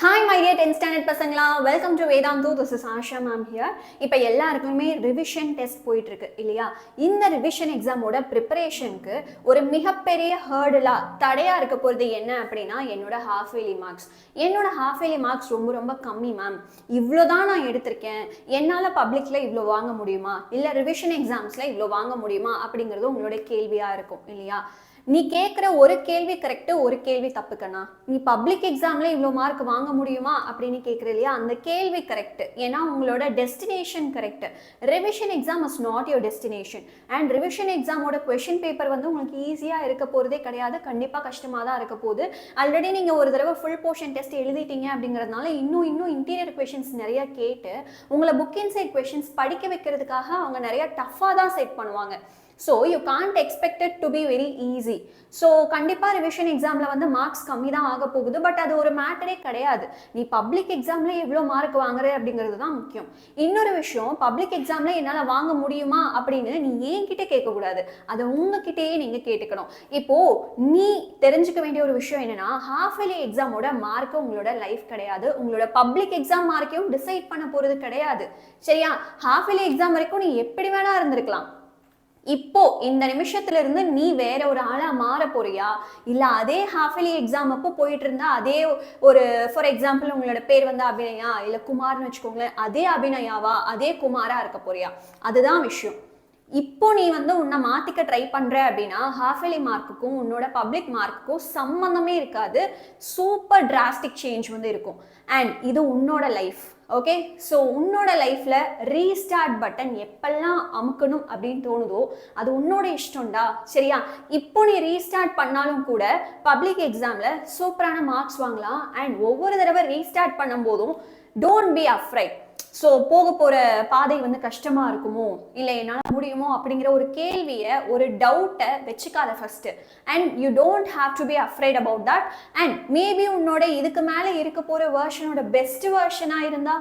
Hi my dear 10th standard பசங்களா, welcome to Vedantu. This is Asha ma'am here. இப்போ எல்லாருக்குமே revision test போயிட்டு இருக்கு இல்லையா? இந்த ரிவிஷன் எக்ஸாமோட ப்ரிப்பரேஷனுக்கு ஒரு மிகப்பெரிய ஹர்டலா தடையா இருக்க போறது என்ன அப்படின்னா என்னோட ஹாஃப் இயர்லி மார்க்ஸ். என்னோட ஹாஃப் இயர்லி மார்க்ஸ் ரொம்ப கம்மி மேம். இவ்வளோதான் நான் எடுத்திருக்கேன். என்னால் பப்ளிக்ல இவ்வளோ வாங்க முடியுமா? இல்லை ரிவிஷன் எக்ஸாம்ஸ்ல இவ்வளோ வாங்க முடியுமா? அப்படிங்கிறது உங்களோட கேள்வியா இருக்கும் இல்லையா? நீ கேட்குற ஒரு கேள்வி கரெக்டு, ஒரு கேள்வி தப்புக்கண்ணா. நீ பப்ளிக் எக்ஸாமில் இவ்வளோ மார்க் வாங்க முடியுமா அப்படின்னு கேட்குற இல்லையா? அந்த கேள்வி கரெக்டு. ஏன்னா உங்களோட destination correct. Revision exam is not your destination. And revision எக்ஸாமோட கொஷின் பேப்பர் உங்களுக்கு ஈஸியாக இருக்க போகிறதே கிடையாது. கண்டிப்பாக கஷ்டமாக தான் இருக்க போகுது. ஆல்ரெடி நீங்கள் ஒரு தடவை ஃபுல் போர்ஷன் டெஸ்ட் எழுதிட்டீங்க அப்படிங்கிறதுனால இன்னும் இன்டீரியர் கொஷின்ஸ் நிறையா கேட்டு உங்களை புக் இன்சைட் கொஷின்ஸ் படிக்க வைக்கிறதுக்காக அவங்க நிறையா டஃப்பாக தான் செட் பண்ணுவாங்க. So you can't expect it to be very easy. So கண்டிப்பா ரிவிஷன் எக்ஸாம்ல மார்க்ஸ் கம்மி தான் ஆக போகுது. பட் அது ஒரு மேட்டரே கிடையாது. நீ பப்ளிக் எக்ஸாம்ல எவ்வளோ மார்க் வாங்குற அப்படிங்கிறது தான் முக்கியம். இன்னொரு விஷயம், பப்ளிக் எக்ஸாம்ல என்னால் வாங்க முடியுமா அப்படின்னு நீ என்கிட்ட கேட்கக்கூடாது. அதை உங்ககிட்டயே நீங்க கேட்டுக்கணும். இப்போ நீ தெரிஞ்சுக்க வேண்டிய ஒரு விஷயம் என்னன்னா, ஹாஃப் இயர்லி எக்ஸாமோட மார்க் உங்களோட லைஃப் கிடையாது. உங்களோட பப்ளிக் எக்ஸாம் மார்க்கையும் டிசைட் பண்ண போறது கிடையாது. சரியா? ஹாஃப் இயர்லி எக்ஸாம் வரைக்கும் நீ எப்படி வேணா இருந்திருக்கலாம். இப்போ இந்த நிமிஷத்துல இருந்து நீ வேற ஒரு ஆளா மாற போறியா, இல்ல அதே ஹாஃப் இயர்லி எக்ஸாம் அப்போ போயிட்டு இருந்தா அதே ஒரு ஃபார் எக்ஸாம்பிள் உங்களோட பேர் அபிநயா இல்ல குமார்னு வச்சுக்கோங்களேன், அதே அபிநயாவா அதே குமாரா இருக்க போறியா? அதுதான் விஷயம். இப்போ நீ உன்னை மாத்திக்க ட்ரை பண்ற அப்படின்னா ஹாஃப் இயர்லி மார்க்குக்கும் உன்னோட பப்ளிக் மார்க்குக்கும் சம்பந்தமே இருக்காது. சூப்பர் டிராஸ்டிக் சேஞ்ச் இருக்கும். அண்ட் இது உன்னோட லைஃப். ஓகே, ஸோ உன்னோட லைஃப்ல ரீஸ்டார்ட் பட்டன் எப்பெல்லாம் அமுக்கணும் அப்படின்னு தோணுதோ அது உன்னோட இஷ்டம்டா. சரியா? இப்போ நீ ரீஸ்டார்ட் பண்ணாலும் கூட பப்ளிக் எக்ஸாம்ல சூப்பரான மார்க்ஸ் வாங்கலாம். அண்ட் ஒவ்வொரு தடவை ரீஸ்டார்ட் பண்ணும் போதும் டோன்ட் பி அஃப்ரைட். ஸோ போக போகிற பாதை கஷ்டமாக இருக்குமோ, இல்லை என்னால் முடியுமோ அப்படிங்கிற ஒரு கேள்வியை, ஒரு டவுட்டை வச்சுக்காத first. And you don't have to be afraid about that. And maybe உன்னோட இதுக்கு மேலே இருக்க போகிற வேர்ஷனோட பெஸ்ட் வேர்ஷனாக இருந்தா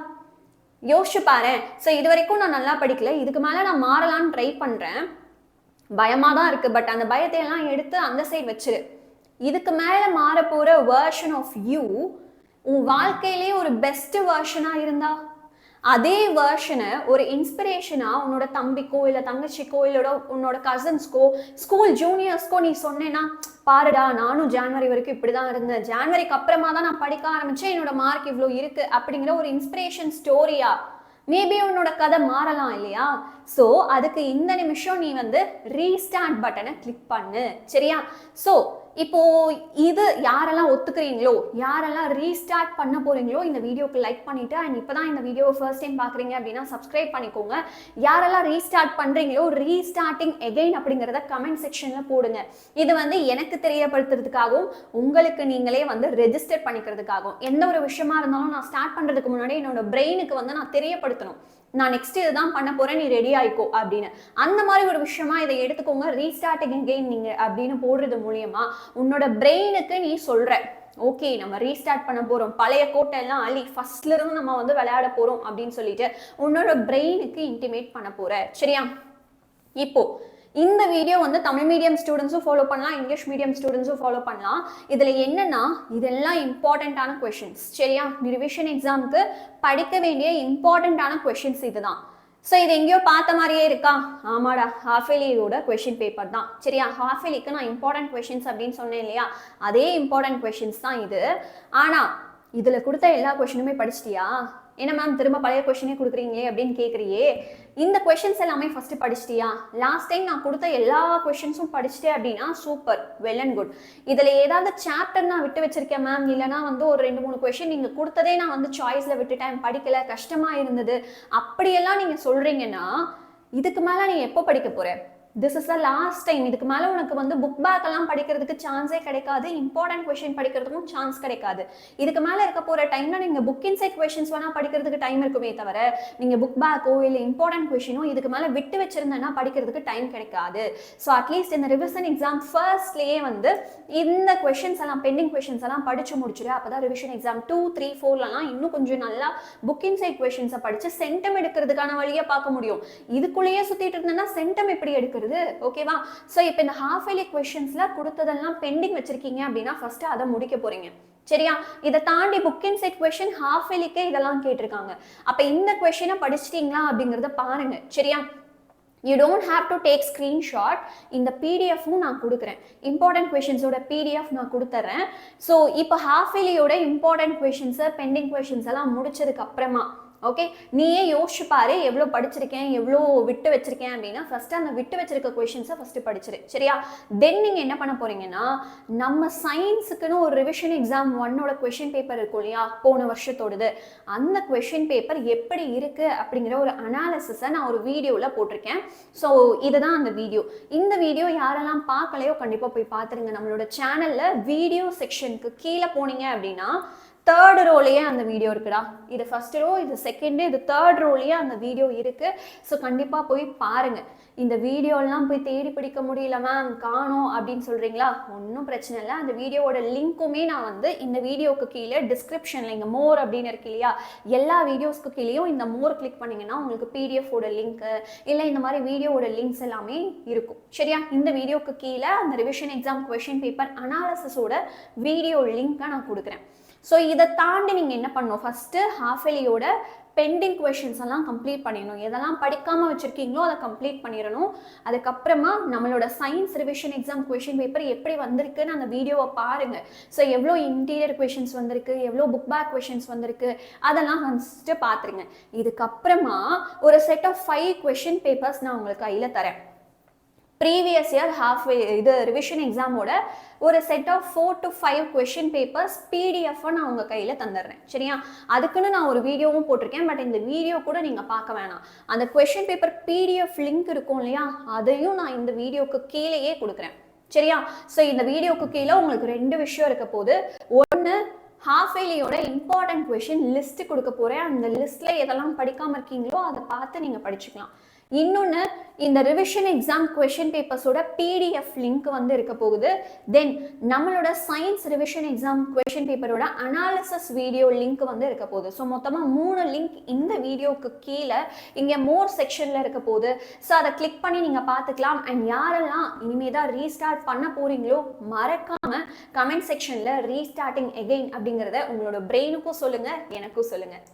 யோசிச்சு பாரு. ஸோ இது வரைக்கும் நான் நல்லா படிக்கல, இதுக்கு மேலே நான் மாறலான்னு ட்ரை பண்ணுறேன், பயமாக தான் இருக்குது, பட் அந்த பயத்தையெல்லாம் எடுத்து அந்த சைடு வச்சிரு. இதுக்கு மேலே மாற போகிற வேர்ஷன் ஆஃப் யூ உன் வாழ்க்கையிலே ஒரு பெஸ்ட் வேர்ஷனாக இருந்தா அதே வேர்ஷனை ஒரு இன்ஸ்பிரேஷனா உன்னோட தம்பிக்கோ இல்லை தங்கச்சிக்கோ இல்லை உன்னோட கசின்ஸ்க்கோ ஸ்கூல் ஜூனியர்ஸ்க்கோ நீ சொன்னேன்னா, பாருடா நானும் ஜான்வரி வரைக்கும் இப்படி தான் இருந்தேன், ஜான்வரிக்கு அப்புறமா தான் நான் படிக்க ஆரம்பிச்சேன், என்னோட மார்க் இவ்வளோ இருக்கு அப்படிங்கிற ஒரு இன்ஸ்பிரேஷன் ஸ்டோரியா மேபி உன்னோட கதை மாறலாம் இல்லையா? ஸோ அதுக்கு இந்த நிமிஷம் நீ ரீஸ்டார்ட் பட்டனை கிளிக் பண்ணு. சரியா? ஸோ இப்போ இது யாரெல்லாம் ஒத்துக்கிறீங்களோ, யாரெல்லாம் ரீஸ்டார்ட் பண்ண போறீங்களோ இந்த வீடியோக்கு லைக் பண்ணிட்டு, அண்ட் இப்போதான் இந்த வீடியோ ஃபர்ஸ்ட் டைம் பார்க்குறீங்க அப்படின்னா சப்ஸ்கிரைப் பண்ணிக்கோங்க. யாரெல்லாம் ரீஸ்டார்ட் பண்றீங்களோ ரீஸ்டார்டிங் எகைன் அப்படிங்கிறத கமெண்ட் செக்ஷன்ல போடுங்க. இது எனக்கு தெரியப்படுத்துறதுக்காகவும் உங்களுக்கு நீங்களே ரெஜிஸ்டர் பண்ணிக்கிறதுக்காகவும். எந்த ஒரு விஷயமா இருந்தாலும் நான் ஸ்டார்ட் பண்றதுக்கு முன்னாடி என்னோட பிரெயினுக்கு நான் தெரியப்படுத்தணும், நான் நெக்ஸ்ட் இதுதான் பண்ண போறேன், நீ ரெடி ஆயிக்கோ அப்படின்னு. அந்த மாதிரி ஒரு விஷயமா இதை எடுத்துக்கோங்க. ரீஸ்டார்டிங் அகைன் நீங்க அப்படின்னு போடுறது மூலியமா உன்னோட பிரெயினுக்கு நீ சொல்ற, ஓகே நம்ம ரீஸ்டார்ட் பண்ண போறோம், பழைய கோட்டை எல்லாம் அள்ளி ஃபர்ஸ்ட்ல இருந்து நம்ம விளையாட போறோம் அப்படின்னு சொல்லிட்டு உன்னோட பிரெயினுக்கு இன்டிமேட் பண்ண போற. சரியா? இப்போ இந்த வீடியோ தமிழ் மீடியம் ஸ்டூடெண்ட்ஸும் ஃபாலோ பண்ணலாம், இங்கிலீஷ் மீடியம் ஸ்டூடெண்ட்ஸும் ஃபாலோ பண்ணலாம். இதில் என்னன்னா இதெல்லாம் இம்பார்ட்டண்ட்டான கொஷின்ஸ். சரியா? ரிவிஷன் எக்ஸாமுக்கு படிக்க வேண்டிய இம்பார்ட்டண்ட்டான கொஷின்ஸ் இதுதான். ஸோ இது எங்கேயோ பார்த்த மாதிரியே இருக்கா? ஆமாடா, ஹாஃப் இயர்லியோட கொஷின் பேப்பர் தான். சரியா? ஹாஃப் இயர்லிக்கு நான் இம்பார்ட்டன்ட் கொஷின்ஸ் அப்படின்னு சொன்னேன் இல்லையா? அதே இம்பார்ட்டன்ட் கொஷின்ஸ் தான் இது. ஆனால் இதில் கொடுத்த எல்லா கொஷினுமே படிச்சிட்டியா? என்ன மேம் திரும்ப பழைய கொஷினே கொடுக்குறீங்களே அப்படின்னு கேட்குறியே. இந்த கொஷின்ஸ் எல்லாமே ஃபர்ஸ்ட் படிச்சிட்டியா? லாஸ்ட் டைம் நான் கொடுத்த எல்லா கொஷின்ஸும் படிச்சுட்டே அப்படின்னா சூப்பர், வெல் அண்ட் குட். இதில் ஏதாவது சாப்டர் நான் விட்டு வச்சிருக்கேன் மேம், இல்லைனா ஒரு 2-3 கொஷின் நீங்கள் கொடுத்ததே நான் சாய்ஸில் விட்டுட்டேன், படிக்கல, கஷ்டமாக இருந்தது அப்படியெல்லாம் நீங்கள் சொல்கிறீங்கன்னா இதுக்கு மேலே நீ எப்போ படிக்க போகிற? This is the last time. இதுக்கு மேலே உனக்கு புக் பேக் எல்லாம் படிக்கிறதுக்கு சான்ஸே கிடைக்காது, இம்பார்ட்டன்ட் கொஷின் படிக்கிறதுக்கும் சான்ஸ் கிடைக்காது. இதுக்கு மேலே இருக்க போகிற டைமில் நீங்கள் புக் இன்சைட் கொஷின்ஸ் வேணால் படிக்கிறதுக்கு டைம் இருக்குமே தவிர நீங்கள் புக் பேக்கோ இல்லை இம்பார்ட்டன்ட் கொஷினோ இதுக்கு மேலே விட்டு வச்சிருந்தேன்னா படிக்கிறதுக்கு டைம் கிடைக்காது. ஸோ அட்லீஸ்ட் இந்த ரிவிஷன் எக்ஸாம் ஃபர்ஸ்ட்லேயே இந்த கொஷின்ஸ் எல்லாம் பெண்டிங் கொஷின்ஸ் எல்லாம் படிச்சு முடிச்சுட்டு அப்போ தான் ரிவிஷன் எக்ஸாம் 2, 3, 4லலாம் இன்னும் கொஞ்சம் நல்லா புக் இன்சைட் கொஷின்ஸை படித்து சென்டம் எடுக்கிறதுக்கான வழியை பார்க்க முடியும். இதுக்குள்ளேயே சுற்றிட்டு இருந்தேன்னா சென்டம் எப்படி எடுக்கிறது? ஓகேவா? சோ இப்போ இந்த ஹாஃப் இயர்லி क्वेश्चंसல கொடுத்ததெல்லாம் பெண்டிங் வச்சிருக்கீங்க அப்படினா ஃபர்ஸ்ட் அத முடிக்க போறீங்க. சரியா? இதை தாண்டி book and set question half இயர்லிக்கே இதெல்லாம் கேட்டிருக்காங்க. அப்ப இந்த கொஸ்டினை படிச்சிட்டீங்களா அப்படிங்கறத பாருங்க. சரியா? You don't have to take screenshot. இந்த பிடிஎஃப்பும் நான் கொடுக்குறேன். இம்பார்ட்டன்ட் கொஷின்ஸோட பிடிஎஃப் நான் கொடுத்துட்றேன். ஸோ இப்போ ஹாஃப் இயர்லியோட இம்பார்ட்டன்ட் கொஷின்ஸை பெண்டிங் கொஷின்ஸ் எல்லாம் முடிச்சதுக்கு அப்புறமா ஓகே நீயே யோசிச்சு பாரு எவ்வளோ படிச்சிருக்கேன் எவ்வளோ விட்டு வச்சிருக்கேன் அப்படின்னா ஃபர்ஸ்ட் அந்த விட்டு வச்சிருக்க கொஷின்ஸை ஃபர்ஸ்ட் படிச்சிரு. சரியா? தென் நீங்க என்ன பண்ண போறீங்கன்னா நம்ம சயின்ஸுக்குன்னு ஒரு ரிவிஷன் எக்ஸாம் 1ஓட கொஷின் பேப்பர் இருக்கும் இல்லையா, போன வருஷத்தோடது, அந்த கொஷின் பேப்பர் எப்படி இருக்கு அப்படிங்கிற ஒரு அனாலிசிஸை நான் ஒரு வீடியோவில் போட்டிருக்கேன். ஸோ இதுதான் அந்த வீடியோ. இந்த வீடியோ யாரெல்லாம் பார்க்கலையோ கண்டிப்பாக போய் பார்த்துருங்க. நம்மளோட சேனல்ல வீடியோ செக்ஷனுக்கு கீழே போனீங்க அப்படின்னா தேர்ட் ரோலையே அந்த வீடியோ இருக்குடா. இது ஃபர்ஸ்ட் ரோ, இது செகண்ட், இது தேர்ட் ரோலையே அந்த வீடியோ இருக்கு. ஸோ கண்டிப்பாக போய் பாருங்க. இந்த வீடியோலாம் போய் தேடி பிடிக்க முடியல மேம் காணோம் அப்படின்னு சொல்றீங்களா, ஒன்றும் பிரச்சனை இல்லை. அந்த வீடியோவோட லிங்க்குமே நான் வந்து இந்த வீடியோக்கு கீழே டிஸ்கிரிப்ஷன்ல இங்கே மோர் அப்படின்னு இருக்கு இல்லையா, எல்லா வீடியோஸ்க்கு கீழேயும் இந்த மோர் கிளிக் பண்ணீங்கன்னா உங்களுக்கு பிடிஎஃபோட லிங்க்கு இல்லை இந்த மாதிரி வீடியோவோட லிங்க்ஸ் எல்லாமே இருக்கும். சரியா? இந்த வீடியோக்கு கீழே அந்த ரிவிஷன் எக்ஸாம் கொஷின் பேப்பர் அனாலிசிஸோட வீடியோ லிங்க்கை நான் கொடுக்குறேன். ஸோ இதை தாண்டி நீங்கள் என்ன பண்ணணும், ஃபஸ்ட்டு ஹாஃப் இயர்லியோட பெண்டிங் கொஷின்ஸ் எல்லாம் கம்ப்ளீட் பண்ணிடணும். எதெல்லாம் படிக்காமல் வச்சுருக்கீங்களோ அதை கம்ப்ளீட் பண்ணிடணும். அதுக்கப்புறமா நம்மளோட science revision exam question paper எப்படி வந்திருக்குன்னு அந்த வீடியோவை பாருங்கள். ஸோ எவ்வளோ இன்டீரியர் கொஷின்ஸ் வந்திருக்கு, எவ்வளோ புக் பேக் கொஷின்ஸ் வந்திருக்கு, அதெல்லாம் ஃபஸ்ட்டு பார்த்துருங்க. இதுக்கப்புறமா ஒரு செட் ஆஃப் 5 கொஷின் பேப்பர்ஸ் நான் உங்களுக்கு கையில் தரேன். ப்ரீவியஸ் இயர் இது ரிவிஷன் எக்ஸாமோட ஒரு set of 4 to 5 question papers PDF நான் உங்கள் கையில் தந்துடுறேன். சரியா? அதுக்குன்னு நான் ஒரு வீடியோவும் போட்டிருக்கேன். பட் இந்த வீடியோ கூட நீங்கள் பார்க்க வேணாம். அந்த கொஷின் பேப்பர் பிடிஎஃப் லிங்க் இருக்கும் இல்லையா, அதையும் நான் இந்த வீடியோக்கு கீழேயே கொடுக்குறேன். சரியா? ஸோ இந்த வீடியோக்கு கீழே உங்களுக்கு 2 விஷயம் இருக்க போது. ஒன்று, ஹாஃப் இயர்லியோட இம்பார்ட்டன்ட் கொஷின் லிஸ்ட் கொடுக்க போகிறேன். அந்த லிஸ்ட்டில் எதெல்லாம் படிக்காமல் இருக்கீங்களோ அதை பார்த்து நீங்கள் படிச்சுக்கலாம். இன்னொன்று, இந்த ரிவிஷன் எக்ஸாம் கொஷின் பேப்பர்ஸோட பிடிஎஃப் லிங்க் வந்து இருக்க போகுது. தென் நம்மளோட சயின்ஸ் ரிவிஷன் எக்ஸாம் கொஷின் பேப்பரோட அனாலிசிஸ் வீடியோ லிங்க் வந்து இருக்க போகுது. ஸோ மொத்தமாக 3 லிங்க் இந்த வீடியோக்கு கீழே இங்கே மோர் செக்ஷனில் இருக்க போகுது. ஸோ அதை கிளிக் பண்ணி நீங்கள் பார்த்துக்கலாம். அண்ட் யாரெல்லாம் இனிமே தான் ரீஸ்டார்ட் பண்ண போகிறீங்களோ மறக்காமல் கமெண்ட் செக்ஷனில் ரீஸ்டார்டிங் எகெயின் அப்படிங்கிறத உங்களோட பிரெயினுக்கும் சொல்லுங்கள், எனக்கும் சொல்லுங்கள்.